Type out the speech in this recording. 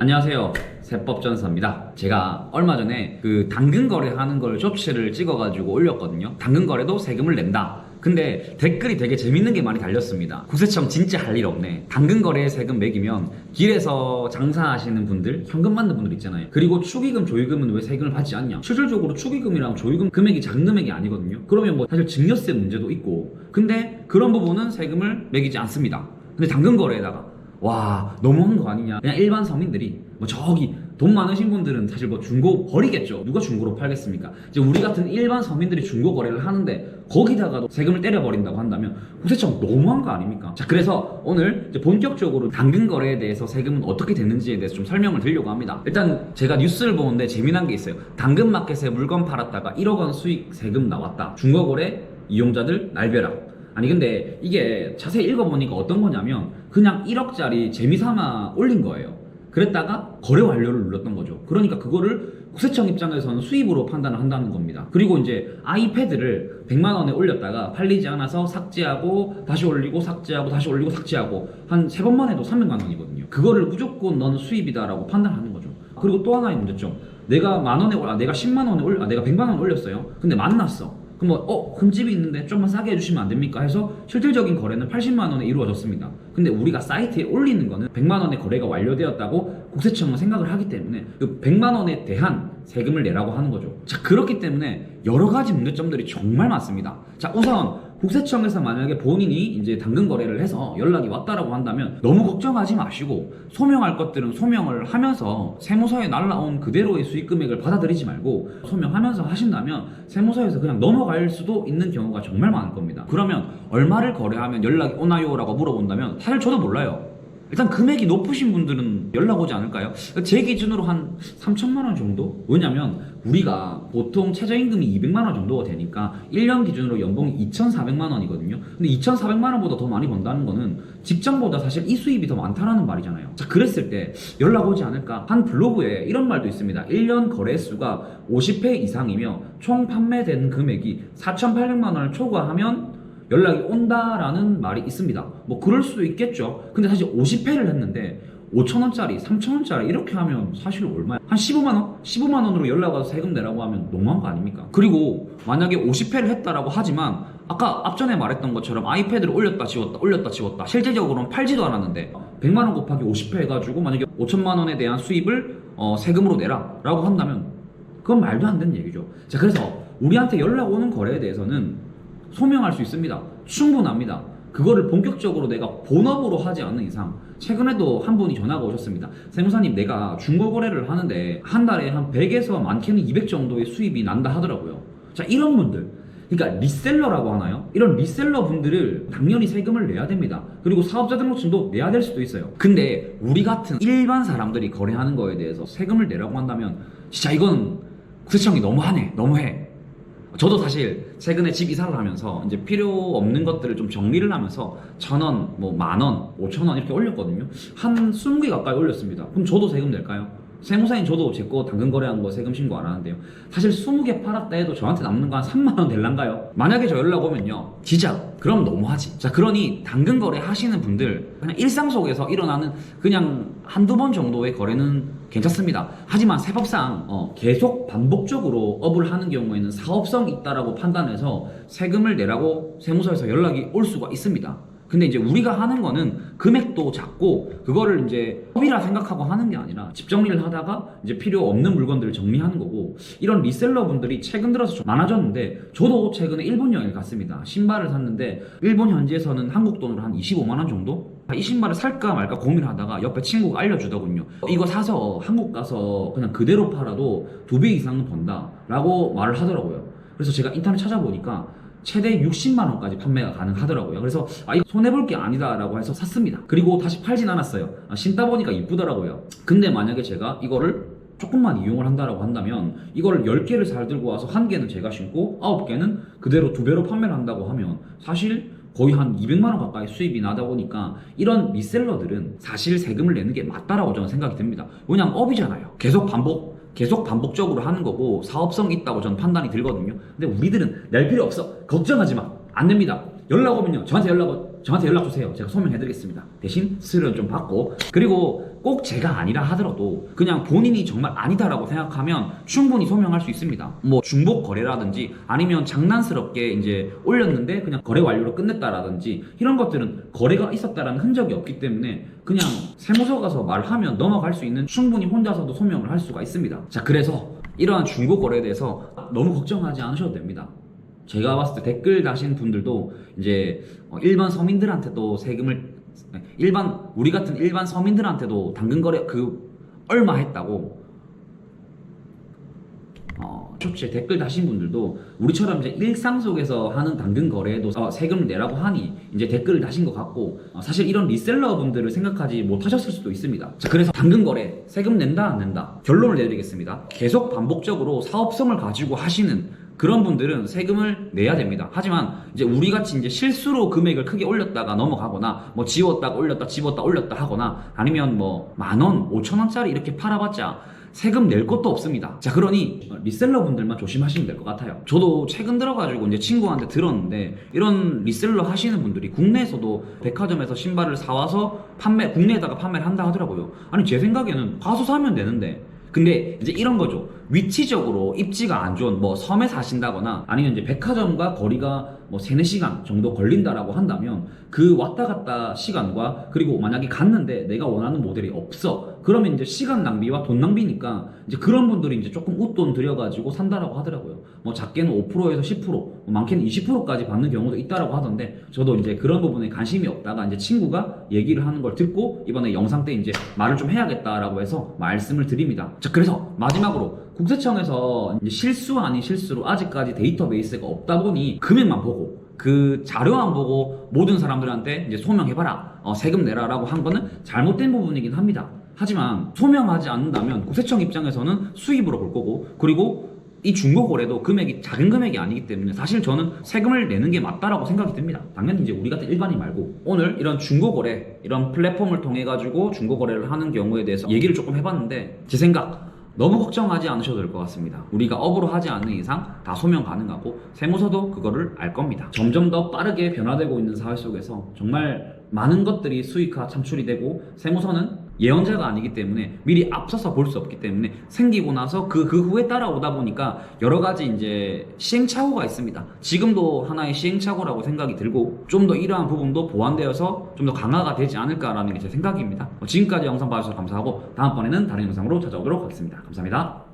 안녕하세요. 세법전사입니다. 제가 얼마 전에 그 당근 거래하는 걸 쇼츠를 찍어가지고 올렸거든요. 당근 거래도 세금을 낸다. 근데 댓글이 되게 재밌는 게 많이 달렸습니다. 구세청 진짜 할 일 없네. 당근 거래에 세금 매기면 길에서 장사하시는 분들, 현금 받는 분들 있잖아요. 그리고 축의금, 조의금은 왜 세금을 받지 않냐? 실질적으로 축의금이랑 조의금 금액이 작은 금액이 아니거든요. 그러면 뭐 사실 증여세 문제도 있고, 근데 그런 부분은 세금을 매기지 않습니다. 근데 당근 거래에다가 와, 너무한 거 아니냐. 그냥 일반 서민들이 뭐 저기 돈 많으신 분들은 사실 뭐 중고 버리겠죠. 누가 중고로 팔겠습니까? 이제 우리 같은 일반 서민들이 중고 거래를 하는데 거기다가도 세금을 때려버린다고 한다면 구세청 너무한 거 아닙니까? 자, 그래서 오늘 이제 본격적으로 당근 거래에 대해서 세금은 어떻게 됐는지에 대해서 좀 설명을 드리려고 합니다. 일단 제가 뉴스를 보는데 재미난 게 있어요. 당근 마켓에 물건 팔았다가 1억 원 수익 세금 나왔다. 중고 거래 이용자들 날벼락. 아니 근데 이게 자세히 읽어보니까 어떤 거냐면 그냥 1억짜리 재미삼아 올린 거예요. 그랬다가 거래 완료를 눌렀던 거죠. 그러니까 그거를 구세청 입장에서는 수입으로 판단을 한다는 겁니다. 그리고 이제 아이패드를 100만 원에 올렸다가 팔리지 않아서 삭제하고 다시 올리고 삭제하고 다시 올리고 삭제하고 한 3번만 해도 300만 원이거든요. 그거를 무조건 너는 수입이다라고 판단하는 거죠. 그리고 또 하나의 문제점. 내가 만 원에 내가 10만 원에 내가 100만 원 올렸어요. 근데 만났어. 그럼 흠집이 있는데 좀만 싸게 해주시면 안 됩니까? 해서 실질적인 거래는 80만 원에 이루어졌습니다. 근데 우리가 사이트에 올리는 거는 100만 원의 거래가 완료되었다고 국세청은 생각을 하기 때문에 그 100만 원에 대한 세금을 내라고 하는 거죠. 자, 그렇기 때문에 여러 가지 문제점들이 정말 많습니다. 자, 우선 국세청에서 만약에 본인이 이제 당근 거래를 해서 연락이 왔다라고 한다면 너무 걱정하지 마시고 소명할 것들은 소명을 하면서 세무서에 날라온 그대로의 수익 금액을 받아들이지 말고 소명하면서 하신다면 세무서에서 그냥 넘어갈 수도 있는 경우가 정말 많을 겁니다. 그러면 얼마를 거래하면 연락이 오나요? 라고 물어본다면 사실 저도 몰라요. 일단 금액이 높으신 분들은 연락 오지 않을까요? 제 기준으로 한 3천만 원 정도? 왜냐면 우리가 보통 최저임금이 200만 원 정도가 되니까 1년 기준으로 연봉이 2,400만 원이거든요. 근데 2,400만 원보다 더 많이 번다는 거는 직장보다 사실 이 수입이 더 많다라는 말이잖아요. 자, 그랬을 때 연락 오지 않을까? 한 블로그에 이런 말도 있습니다. 1년 거래수가 50회 이상이며 총 판매된 금액이 4,800만 원을 초과하면 연락이 온다라는 말이 있습니다. 뭐 그럴 수도 있겠죠. 근데 사실 50회를 했는데 5,000원짜리, 3,000원짜리 이렇게 하면 사실 얼마야? 한 15만 원? 15만 원으로 연락 와서 세금 내라고 하면 너무한 거 아닙니까? 그리고 만약에 50회를 했다라고 하지만 아까 앞전에 말했던 것처럼 아이패드를 올렸다 지웠다 올렸다 지웠다 실제적으로는 팔지도 않았는데 100만 원 곱하기 50회 해가지고 만약에 5천만 원에 대한 수입을 세금으로 내라 라고 한다면 그건 말도 안 되는 얘기죠. 자, 그래서 우리한테 연락 오는 거래에 대해서는 소명할 수 있습니다. 충분합니다. 그거를 본격적으로 내가 본업으로 하지 않는 이상 최근에도 한 분이 전화가 오셨습니다. 세무사님, 내가 중고거래를 하는데 한 달에 한 100에서 많게는 200 정도의 수입이 난다 하더라고요. 자, 이런 분들, 그러니까 리셀러라고 하나요? 이런 리셀러 분들을 당연히 세금을 내야 됩니다. 그리고 사업자 등록증도 내야 될 수도 있어요. 근데 우리 같은 일반 사람들이 거래하는 거에 대해서 세금을 내라고 한다면 진짜 이건 구세청이 너무하네, 너무해. 저도 사실 최근에 집 이사를 하면서 이제 필요 없는 것들을 좀 정리를 하면서 1,000원, 뭐 10,000원, 5,000원 이렇게 올렸거든요. 한 20개 가까이 올렸습니다. 그럼 저도 세금 낼까요? 세무사인 저도 제 거 당근 거래한 거 세금 신고 안 하는데요. 사실 20개 팔았다 해도 저한테 남는 거 한 3만 원 될란가요? 만약에 저 연락 오면요, 진짜 그럼 너무하지. 자, 그러니 당근 거래 하시는 분들 그냥 일상 속에서 일어나는 그냥 한두 번 정도의 거래는 괜찮습니다. 하지만 세법상 계속 반복적으로 업을 하는 경우에는 사업성이 있다라고 판단해서 세금을 내라고 세무서에서 연락이 올 수가 있습니다. 근데 이제 우리가 하는 거는 금액도 작고 그거를 이제 업이라 생각하고 하는 게 아니라 집 정리를 하다가 이제 필요 없는 물건들을 정리하는 거고, 이런 리셀러 분들이 최근 들어서 좀 많아졌는데 저도 최근에 일본 여행을 갔습니다. 신발을 샀는데 일본 현지에서는 한국 돈으로 한 25만 원 정도? 이 신발을 살까 말까 고민하다가 옆에 친구가 알려주더군요. 이거 사서 한국 가서 그냥 그대로 팔아도 2배 이상은 번다 라고 말을 하더라고요. 그래서 제가 인터넷 찾아보니까 최대 60만 원까지 판매가 가능하더라고요. 그래서 이거 손해볼 게 아니다 라고 해서 샀습니다. 그리고 다시 팔진 않았어요. 신다 보니까 이쁘더라고요. 근데 만약에 제가 이거를 조금만 이용을 한다라고 한다면 이거를 10개를 잘 들고 와서 1개는 제가 신고 9개는 그대로 2배로 판매를 한다고 하면 사실 거의 한 200만 원 가까이 수입이 나다 보니까 이런 리셀러들은 사실 세금을 내는 게 맞다라고 저는 생각이 듭니다. 왜냐면 업이잖아요. 계속 반복적으로 하는 거고 사업성이 있다고 저는 판단이 들거든요. 근데 우리들은 낼 필요 없어. 걱정하지 마. 안 됩니다. 연락 오면요, 저한테 연락 주세요. 제가 소명해드리겠습니다. 대신 수수료는 좀 받고. 그리고 꼭 제가 아니라 하더라도 그냥 본인이 정말 아니다라고 생각하면 충분히 소명할 수 있습니다. 뭐 중복 거래라든지 아니면 장난스럽게 이제 올렸는데 그냥 거래 완료로 끝냈다라든지 이런 것들은 거래가 있었다라는 흔적이 없기 때문에 그냥 세무서 가서 말하면 넘어갈 수 있는, 충분히 혼자서도 소명을 할 수가 있습니다. 자, 그래서 이러한 중고 거래에 대해서 너무 걱정하지 않으셔도 됩니다. 제가 봤을 때 댓글 다신 분들도 이제 일반 서민들한테도 우리 같은 일반 서민들한테도 당근 거래 얼마 했다고 쇼츠에 댓글 다신 분들도 우리처럼 이제 일상 속에서 하는 당근 거래에도 세금을 내라고 하니 이제 댓글을 다신 것 같고, 사실 이런 리셀러 분들을 생각하지 못하셨을 수도 있습니다. 자, 그래서 당근 거래 세금 낸다 안 낸다 결론을 내드리겠습니다. 계속 반복적으로 사업성을 가지고 하시는 그런 분들은 세금을 내야 됩니다. 하지만 이제 우리 같이 이제 실수로 금액을 크게 올렸다가 넘어가거나 뭐 지웠다가 올렸다 지웠다 올렸다 하거나 아니면 뭐 10,000원, 5,000원짜리 이렇게 팔아봤자 세금 낼 것도 없습니다. 자, 그러니 리셀러 분들만 조심하시면 될 것 같아요. 저도 최근 들어가지고 이제 친구한테 들었는데, 이런 리셀러 하시는 분들이 국내에서도 백화점에서 신발을 사와서 국내에다가 판매를 한다 하더라고요. 아니, 제 생각에는 가서 사면 되는데. 근데 이제 이런 거죠. 위치적으로 입지가 안 좋은 뭐 섬에 사신다거나 아니면 이제 백화점과 거리가 뭐 3, 4시간 정도 걸린다라고 한다면 그 왔다 갔다 시간과, 그리고 만약에 갔는데 내가 원하는 모델이 없어, 그러면 이제 시간 낭비와 돈 낭비니까 이제 그런 분들이 이제 조금 웃돈 들여가지고 산다라고 하더라고요. 뭐 작게는 5%에서 10%, 뭐 많게는 20%까지 받는 경우도 있다라고 하던데, 저도 이제 그런 부분에 관심이 없다가 이제 친구가 얘기를 하는 걸 듣고 이번에 영상 때 이제 말을 좀 해야겠다라고 해서 말씀을 드립니다. 자, 그래서 마지막으로 국세청에서 이제 실수 아닌 실수로 아직까지 데이터베이스가 없다 보니 금액만 보고 그 자료만 보고 모든 사람들한테 이제 소명해봐라, 세금 내라라고 한 거는 잘못된 부분이긴 합니다. 하지만 소명하지 않는다면 국세청 입장에서는 수입으로 볼 거고, 그리고 이 중고거래도 금액이 작은 금액이 아니기 때문에 사실 저는 세금을 내는 게 맞다라고 생각이 듭니다. 당연히 이제 우리 같은 일반인 말고. 오늘 이런 중고거래, 이런 플랫폼을 통해 가지고 중고거래를 하는 경우에 대해서 얘기를 조금 해봤는데, 제 생각 너무 걱정하지 않으셔도 될 것 같습니다. 우리가 업으로 하지 않는 이상 다 소명 가능하고 세무서도 그거를 알 겁니다. 점점 더 빠르게 변화되고 있는 사회 속에서 정말 많은 것들이 수익화 창출이 되고, 세무서는 예언자가 아니기 때문에 미리 앞서서 볼 수 없기 때문에 생기고 나서 그 후에 따라오다 보니까 여러 가지 이제 시행착오가 있습니다. 지금도 하나의 시행착오라고 생각이 들고, 좀 더 이러한 부분도 보완되어서 좀 더 강화가 되지 않을까라는 게 제 생각입니다. 지금까지 영상 봐주셔서 감사하고 다음번에는 다른 영상으로 찾아오도록 하겠습니다. 감사합니다.